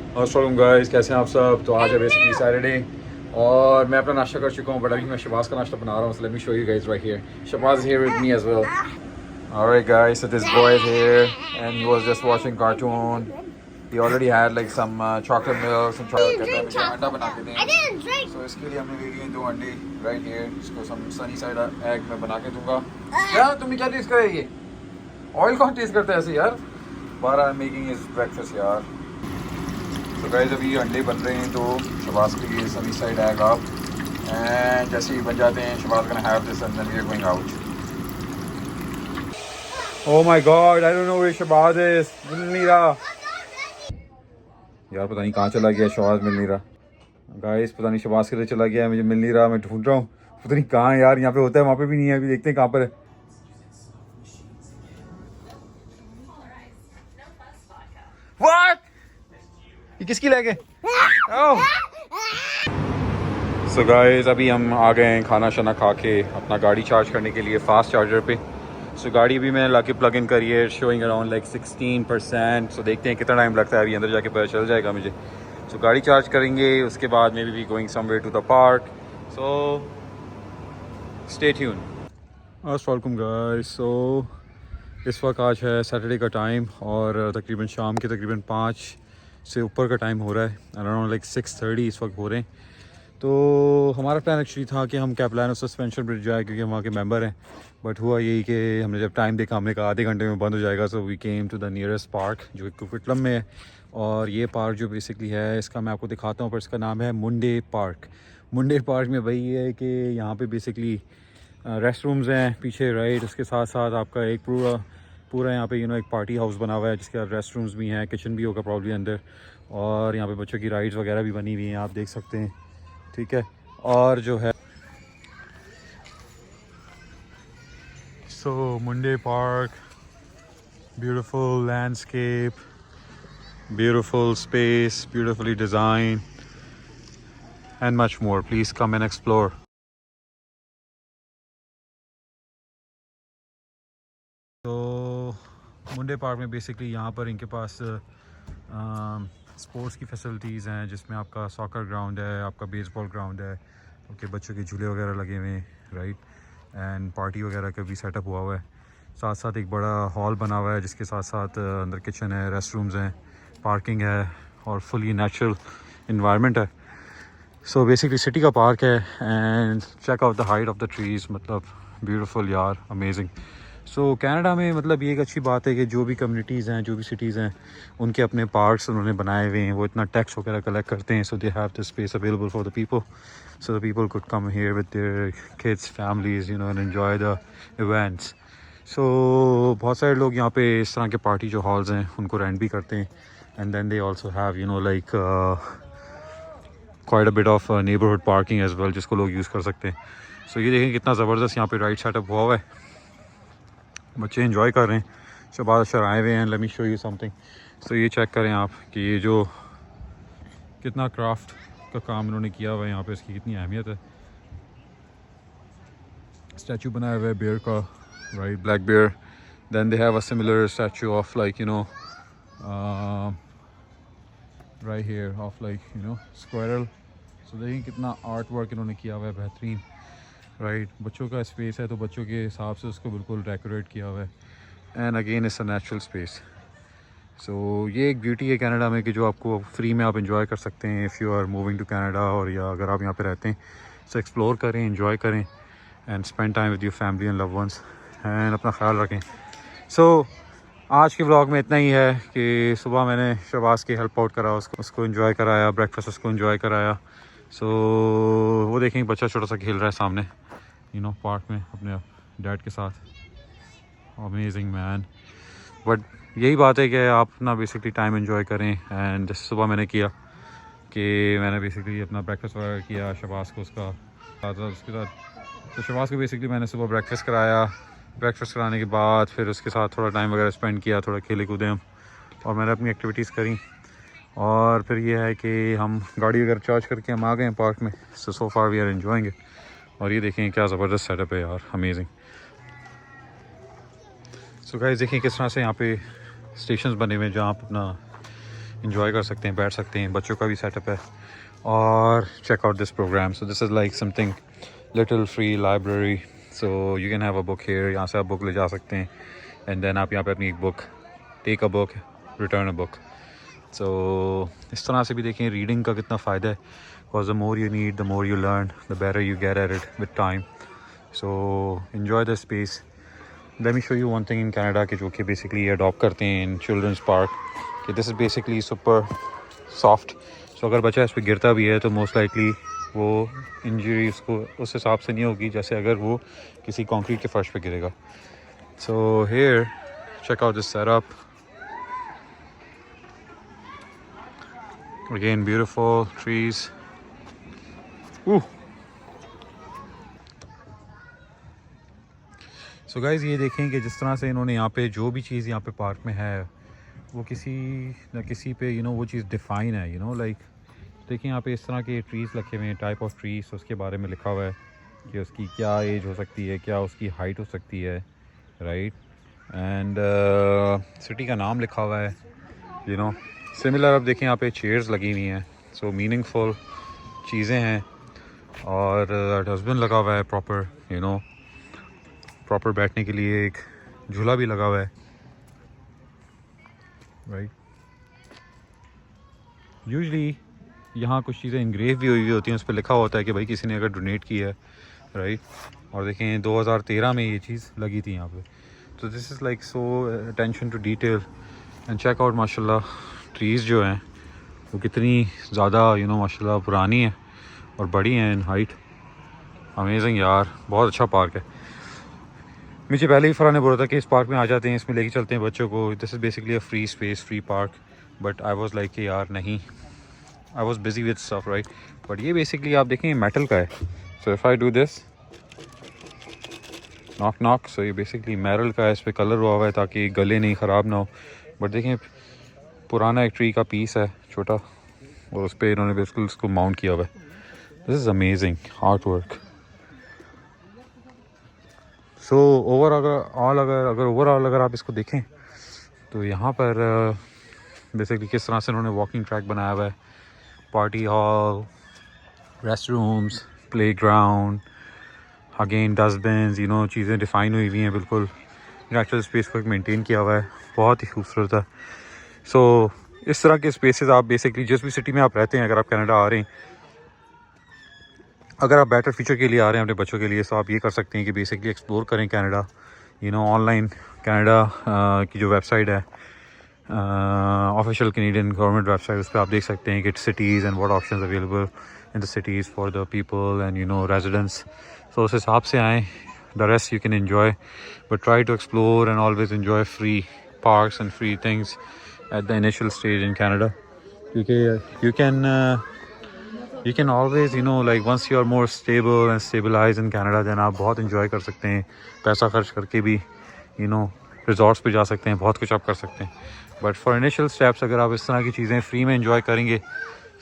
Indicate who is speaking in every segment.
Speaker 1: अस्सलाम गाइस, कैसे हैं आप सब। तो आज है बेसिकली सैटरडे और मैं अपना नाश्ता कर चुका हूँ, बट अभी मैं शबाज़ का नाश्ता बना रहा हूँ। So let me show you guys right here. Shahbaz here with me as well. Alright guys, so this boy is here and he was just watching cartoon. He already had like some chocolate milk, some chocolate. कहता है मुझे अंडा बना के दें। So इसके लिए हमने ले लिए 2 अंडे right here। इसको some sunny side egg मैं बना के दूंगा। क्या तुमने क्या टेस्ट करा ये? ऑयल कौन टेस्ट करता है ऐसे यार? बारह मेकिंग इज ब्रेकफास्ट यार। तो गाइस अभी अंडे बन रहे हैं, तो शबाज़ के लिए sunny side egg up and जैसे ही बन जाते हैं Shahbaz gonna have this and then we are going out. Oh my god, I don't know where Shahbaz is. मिल नहीं रहा यार, पता नहीं कहाँ चला गया शबाज़, मिल नहीं रहा गाइस। पता नहीं शबाज़ किधर चला गया है, मुझे मिल नहीं रहा। मैं ढूंढ रहा हूँ, पता नहीं कहाँ है यार। यहाँ पे होता है, वहाँ पे भी नहीं है। अभी देखते हैं कहाँ पर है। व्हाट, ये किसकी लैग है? ओह सो गाइस अभी हम आ गए हैं खाना शाना खा के अपना गाड़ी चार्ज करने के लिए फास्ट चार्जर पे। सो गाड़ी भी मैंने लाके प्लग इन करी है, शोइंग अराउंड लाइक 16%। सो देखते हैं कितना टाइम लगता है, अभी अंदर जाके पता चल जाएगा मुझे। सो गाड़ी चार्ज करेंगे, उसके बाद maybe going somewhere to the park. So stay tuned. अस्सलाम वालेकुम गाइस। सो इस वक्त आज है सैटरडे का टाइम और तकरीबन शाम के तकरीबन 5 से ऊपर का टाइम हो रहा है। अराउंड लाइक 6:30 इस वक्त हो रहे हैं। तो हमारा प्लान एक्चुअली था कि हम कैपलानो सस्पेंशन ब्रिज जाए, क्योंकि हम वहाँ के मेंबर हैं। बट हुआ यही कि हमने जब टाइम देखा, हमने कहा आधे घंटे में बंद हो जाएगा। So we came to the nearest park जो कि कुकिटलम में है। और ये पार्क जो बेसिकली है, इसका मैं आपको दिखाता हूँ, पर इसका नाम है मुंडे पार्क। मुंडे पार्क में भाई ये है कि यहाँ पे बेसिकली रेस्ट रूम्स हैं पीछे, राइट। उसके साथ साथ आपका एक पूरा यहाँ पे एक पार्टी हाउस बना हुआ है, जिसके रेस्ट रूम्स भी हैं, किचन भी होगा प्रॉब्ली अंदर। और यहाँ पे बच्चों की राइड्स वगैरह भी बनी हुई हैं, आप देख सकते हैं, ठीक है। और जो है सो Mundy Park, beautiful landscape, beautiful space, beautifully design and much more. Please come and explore. तो मुंडे पार्क में बेसिकली यहाँ पर इनके पास स्पोर्ट्स की फैसिलिटीज़ हैं, जिसमें आपका सॉकर ग्राउंड है, आपका बेसबॉल ग्राउंड है, आपके बच्चों के झूले वगैरह लगे हुए हैं, राइट। एंड पार्टी वगैरह का भी सेटअप हुआ है। साथ साथ एक बड़ा हॉल बना हुआ है, जिसके साथ साथ अंदर किचन है, रेस्ट रूम्स हैं, पार्किंग है और फुली नेचुरल इन्वायरमेंट है। सो बेसिकली सिटी का पार्क है and check out the height of the trees, मतलब ब्यूटीफुल यार, अमेजिंग। सो कनाडा में मतलब ये एक अच्छी बात है कि जो भी कम्युनिटीज़ हैं, जो भी सिटीज़ हैं, उनके अपने पार्क्स उन्होंने बनाए हुए हैं। वो इतना टैक्स वगैरह कलेक्ट करते हैं, so they have the space available for the people, so the people could come here with their kids, families, and enjoy the events. So बहुत सारे लोग यहाँ पे इस तरह के पार्टी जो हॉल्स हैं उनको रेंट भी करते हैं। And then they also have like quite a bit of neighbourhood parking as well, जिसको लोग यूज़ कर सकते हैं। सो ये देखें कितना ज़बरदस्त यहाँ पे राइड सेटअप हुआ है, बच्चे एंजॉय कर रहे हैं। शबाज़ अशर आए हुए हैं, let me show you something. So ये चेक करें आप कि ये जो कितना क्राफ्ट का काम इन्होंने किया हुआ है यहाँ पे, इसकी कितनी अहमियत है। स्टैचू बनाया हुआ है बेयर का, right, black bear. Then they have a similar statue of like right here of like squirrel. So देखिए कितना आर्ट वर्क इन्होंने किया हुआ है, बेहतरीन, राइट। बच्चों का स्पेस है तो बच्चों के हिसाब से उसको बिल्कुल डेकोरेट किया हुआ है। And again it's a natural space. So ये एक ब्यूटी है कनाडा में कि जो आपको फ्री में आप इंजॉय कर सकते हैं if you are moving to Canada, और या अगर आप यहाँ पे रहते हैं। सो एक्सप्लोर करें, इंजॉय करें and spend time with your family and love ones and अपना ख्याल रखें। सो आज के व्लॉग में इतना ही है कि सुबह मैंने शबाज़ की हेल्प आउट करा, उसको एंजॉय कराया, ब्रेकफास्ट उसको एंजॉय कराया। सो वो देखें बच्चा छोटा सा खेल रहा है सामने पार्क में अपने डैड के साथ। Amazing man. बट यही बात है कि आप ना बेसिकली टाइम एंजॉय करें। एंड सुबह मैंने किया कि मैंने बेसिकली अपना ब्रेकफास्ट वगैरह किया, शबाज़ को उसके साथ। तो शबाज़ को बेसिकली मैंने सुबह ब्रेकफास्ट कराया। ब्रेकफास्ट कराने के बाद फिर उसके साथ थोड़ा टाइम वगैरह स्पेंड किया, थोड़ा खेले कूदे हम, और मैंने अपनी एक्टिविटीज़ करी। और फिर ये है कि हम गाड़ी वगैरह चार्ज करके हम आ गए हैं पार्क में। So far we are enjoying it. और ये देखें क्या ज़बरदस्त सेटअप है यार, अमेजिंग। सो गाइस देखें किस तरह से यहाँ पे स्टेशंस बने हुए हैं जहाँ आप अपना इंजॉय कर सकते हैं, बैठ सकते हैं, बच्चों का भी सेटअप है। और check out this programme, so this is like something little free library, so you can have a book here, यहाँ से आप बुक ले जा सकते हैं एंड देन आप यहाँ पे अपनी एक book, take a book, return a book. So इस तरह से भी देखें रीडिंग का कितना फ़ायदा है, because the more you need the more you learn, the better you get at it with time. So enjoy the space. Let me show you one thing in Canada के जो कि बेसिकली अडॉप्ट करते हैं in children's park, कि this is basically super soft. So अगर बच्चा इस पर गिरता भी है तो मोस्ट लाइकली वो इंजरी उसको उस हिसाब से नहीं होगी जैसे अगर वो किसी कंक्रीट के फर्श पे गिरेगा। So here check out this setup, again beautiful trees. Ooh. So guys ये देखें कि जिस तरह से इन्होंने यहाँ पे जो भी चीज़ यहाँ पे पार्क में है वो किसी न किसी पे वो चीज़ डिफ़ाइन है, लाइक देखिए यहाँ पे इस तरह के ट्रीज़ रखे हुए हैं, टाइप ऑफ ट्रीज़, उसके बारे में लिखा हुआ है कि उसकी क्या एज हो सकती है, क्या उसकी हाइट हो सकती है, राइट। एंड सिटी का नाम लिखा हुआ है, सिमिलर। अब देखें यहाँ पे चेयर्स लगी हुई हैं, सो मीनिंगफुल चीज़ें हैं। और डस्टबिन लगा हुआ है प्रॉपर, प्रॉपर बैठने के लिए एक झूला भी लगा हुआ है, राइट। यूजली यहाँ कुछ चीज़ें इंग्रेव भी हुई होती हैं, उस पर लिखा होता है कि भाई किसी ने अगर डोनेट किया है, राइट। और देखें 2013 में ये चीज़ लगी थी यहाँ पे। तो this is like so attention to detail and check out माशाल्लाह ट्रीज़ जो हैं वो कितनी ज़्यादा माशाल्लाह पुरानी है और बड़ी हैं इन हाइट। अमेजिंग यार, बहुत अच्छा पार्क है। मुझे पहले ही फरहान ने बोला था कि इस पार्क में आ जाते हैं, इसमें लेके चलते हैं बच्चों को, this is basically a free space, free park. But I was like कि यार नहीं, I was busy with stuff, right. But ये बेसिकली आप देखें मेटल का है। So if I do this knock knock, so ये बेसिकली मेटल का है, इस पर कलर हुआ हुआ है ताकि गले नहीं ख़राब ना हो। बट देखें पुराना एक ट्री का पीस है छोटा, और उस पर इन्होंने बिल्कुल उसको माउंट किया हुआ है। This is amazing art work. So overall अगर आप इसको देखें तो यहाँ पर बेसिकली किस तरह से उन्होंने वॉकिंग ट्रैक बनाया हुआ है, party hall, rest rooms, play ground, again dustbin, चीज़ें डिफ़ाइन हुई हुई हैं बिल्कुल। नेचुरल स्पेस को एक मेंटेन किया हुआ है, बहुत ही खूबसूरत है। सो इस तरह के स्पेसेस आप बेसिकली जिस भी सिटी में आप रहते हैं, अगर आप कनाडा आ रहे हैं, अगर आप बेटर फ्यूचर के लिए आ रहे हैं अपने बच्चों के लिए, तो आप ये कर सकते हैं कि बेसिकली एक्सप्लोर करें कनाडा। ऑनलाइन कनाडा की जो वेबसाइट है, ऑफिशियल कैनेडियन गवर्नमेंट वेबसाइट, उस पर आप देख सकते हैं कि cities and what options available in the cities for the people and residents. तो उस हिसाब से आएँ, the rest you can enjoy, but try to explore and always enjoy free parks and free things at the initial stage in Canada, क्योंकि you can always like once you are more stable and stabilized in Canada, then आप बहुत enjoy कर सकते हैं, पैसा खर्च करके भी resorts पे जा सकते हैं, बहुत कुछ आप कर सकते हैं। but for initial steps अगर आप इस तरह की चीज़ें फ्री में enjoy करेंगे,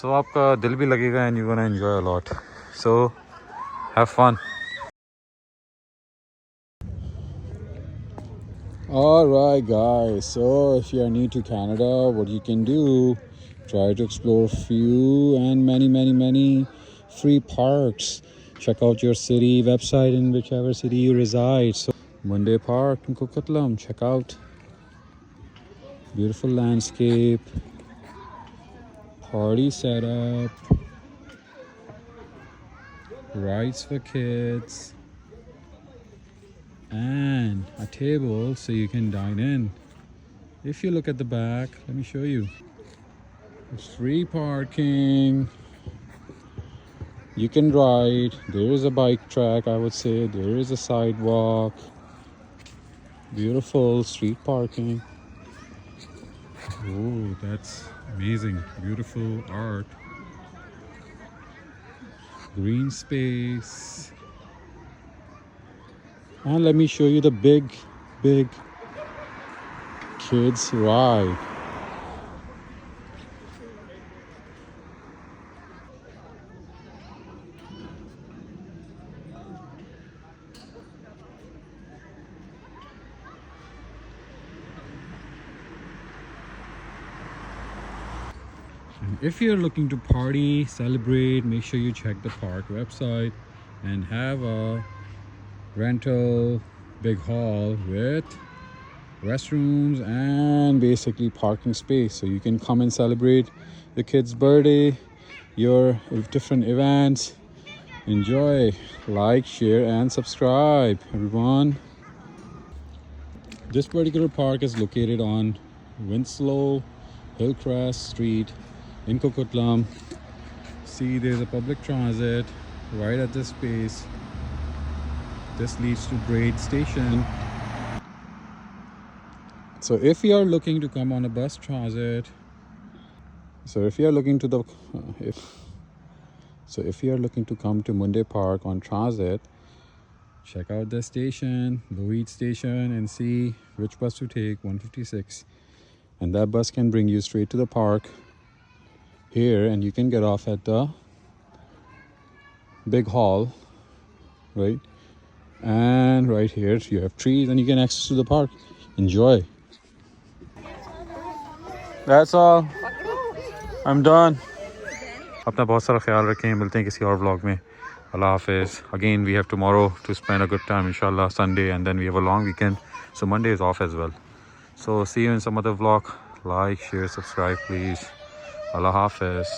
Speaker 1: so आपका दिल भी लगेगा and you're gonna enjoy a lot, so have fun.
Speaker 2: Alright guys, so if you are new to Canada, what you can do, try to explore a few and many free parks. Check out your city website in whichever city you reside. So Monday Park in Coquitlam, check out beautiful landscape, party setup, rides for kids, and a table so you can dine in. If you look at the back, let me show you. There's free parking. You can ride. There is a bike track, I would say. There is a sidewalk. Beautiful street parking.
Speaker 1: Oh, that's amazing. Beautiful art. Green space.
Speaker 2: And let me show you the big kids ride. If you're looking to party, celebrate, make sure you check the park website and have a rental big hall with restrooms and basically parking space, so you can come and celebrate the kid's birthday, your different events. Enjoy. Like, share and subscribe, everyone. This particular park is located on Winslow Hillcrest Street in Coquitlam. See, there's a public transit right at this space. This leads to Braid Station. So if you are looking to come on a bus transit, if you are looking to come to Munday Park on transit, check out the station, Lloyd Station, and see which bus to take, 156. And that bus can bring you straight to the park here, and you can get off at the big hall, right? And right here you have trees and you can access to the park. Enjoy. That's all. I'm done. अपना बहुत सारा ख्याल रखें. मिलते हैं किसी और vlog में. Allah Hafiz. Again, we have tomorrow to spend a good time, inshallah, Sunday, and then we have a long weekend. So Monday is off as well. So see you in some other vlog. Like, share, subscribe, please. Allah Hafiz.